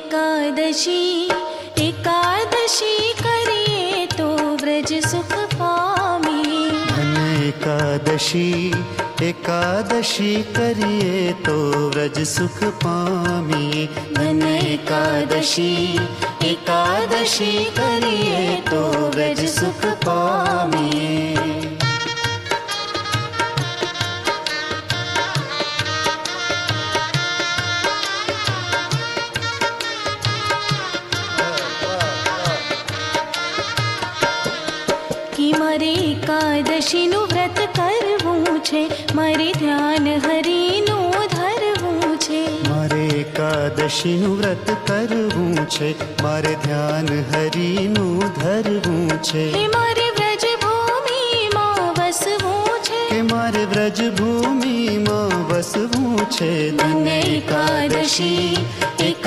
एकादशी एकादशी करिए तो व्रज सुख पामी। धन एकादशी एकादशी करिए तो व्रज सुख पामी। धन एकादशी एकादशी करिए तो व्रज सुख पामी। कि मारे एकादशीनु व्रत करवू छे, मारे ध्यान हरिनु धरवू छे। मारे एकादशीनु व्रत करवू छे, मारे ध्यान हरिनु धरवू छे। हे मारे व्रज भूमि मां वसवू छे, के मारे व्रज भूमि मां वसवू छे। धन एकादशी